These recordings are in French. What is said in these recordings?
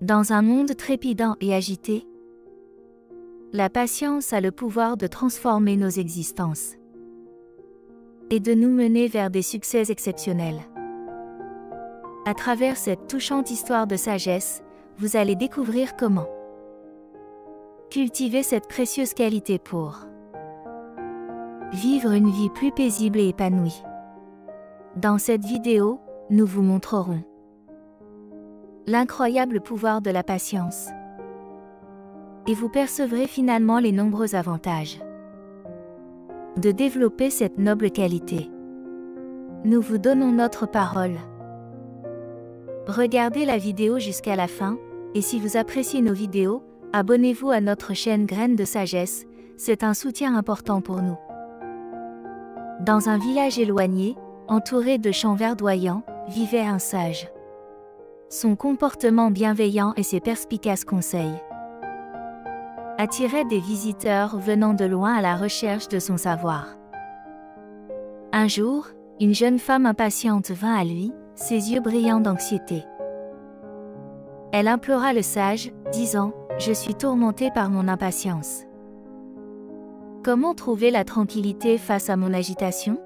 Dans un monde trépidant et agité, la patience a le pouvoir de transformer nos existences et de nous mener vers des succès exceptionnels. À travers cette touchante histoire de sagesse, vous allez découvrir comment cultiver cette précieuse qualité pour vivre une vie plus paisible et épanouie. Dans cette vidéo, nous vous montrerons l'incroyable pouvoir de la patience. Et vous percevrez finalement les nombreux avantages de développer cette noble qualité. Nous vous donnons notre parole. Regardez la vidéo jusqu'à la fin, et si vous appréciez nos vidéos, abonnez-vous à notre chaîne Graines de Sagesse, c'est un soutien important pour nous. Dans un village éloigné, entouré de champs verdoyants, vivait un sage. Son comportement bienveillant et ses perspicaces conseils attiraient des visiteurs venant de loin à la recherche de son savoir. Un jour, une jeune femme impatiente vint à lui, ses yeux brillants d'anxiété. Elle implora le sage, disant « Je suis tourmentée par mon impatience. Comment trouver la tranquillité face à mon agitation ?»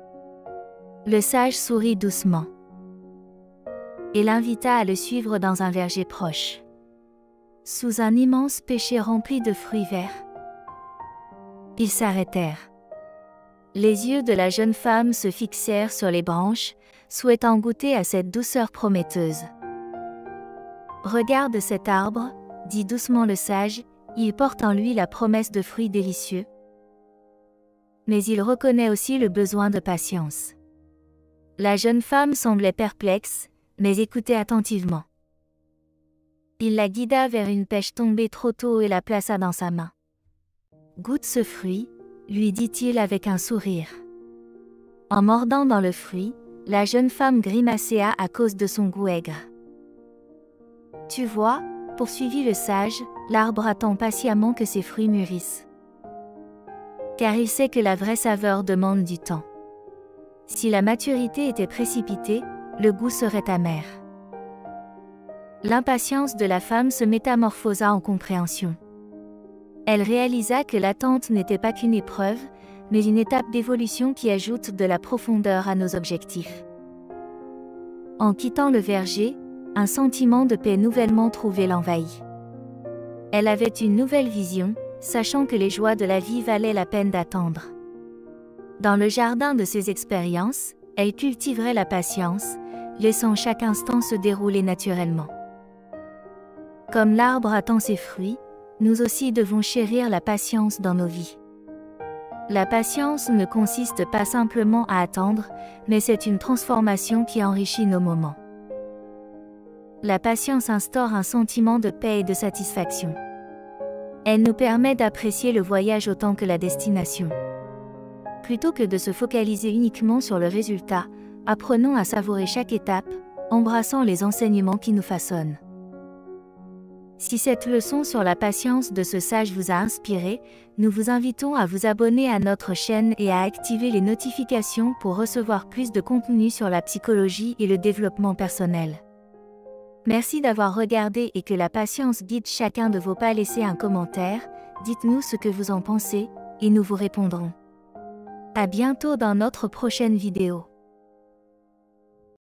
Le sage sourit doucement et l'invita à le suivre dans un verger proche, sous un immense pêcher rempli de fruits verts. Ils s'arrêtèrent. Les yeux de la jeune femme se fixèrent sur les branches, souhaitant goûter à cette douceur prometteuse. « Regarde cet arbre, » dit doucement le sage, « il porte en lui la promesse de fruits délicieux. » Mais il reconnaît aussi le besoin de patience. La jeune femme semblait perplexe, mais écoutait attentivement. Il la guida vers une pêche tombée trop tôt et la plaça dans sa main. « Goûte ce fruit, » lui dit-il avec un sourire. En mordant dans le fruit, la jeune femme grimacea à cause de son goût aigre. « Tu vois, » poursuivit le sage, « l'arbre attend patiemment que ses fruits mûrissent. Car il sait que la vraie saveur demande du temps. Si la maturité était précipitée, le goût serait amer. » L'impatience de la femme se métamorphosa en compréhension. Elle réalisa que l'attente n'était pas qu'une épreuve, mais une étape d'évolution qui ajoute de la profondeur à nos objectifs. En quittant le verger, un sentiment de paix nouvellement trouvé l'envahit. Elle avait une nouvelle vision, sachant que les joies de la vie valaient la peine d'attendre. Dans le jardin de ses expériences, elle cultiverait la patience, laissant chaque instant se dérouler naturellement. Comme l'arbre attend ses fruits, nous aussi devons chérir la patience dans nos vies. La patience ne consiste pas simplement à attendre, mais c'est une transformation qui enrichit nos moments. La patience instaure un sentiment de paix et de satisfaction. Elle nous permet d'apprécier le voyage autant que la destination. Plutôt que de se focaliser uniquement sur le résultat, apprenons à savourer chaque étape, embrassant les enseignements qui nous façonnent. Si cette leçon sur la patience de ce sage vous a inspiré, nous vous invitons à vous abonner à notre chaîne et à activer les notifications pour recevoir plus de contenu sur la psychologie et le développement personnel. Merci d'avoir regardé et que la patience guide chacun de vos pas. Laissez un commentaire, dites-nous ce que vous en pensez, et nous vous répondrons. À bientôt dans notre prochaine vidéo.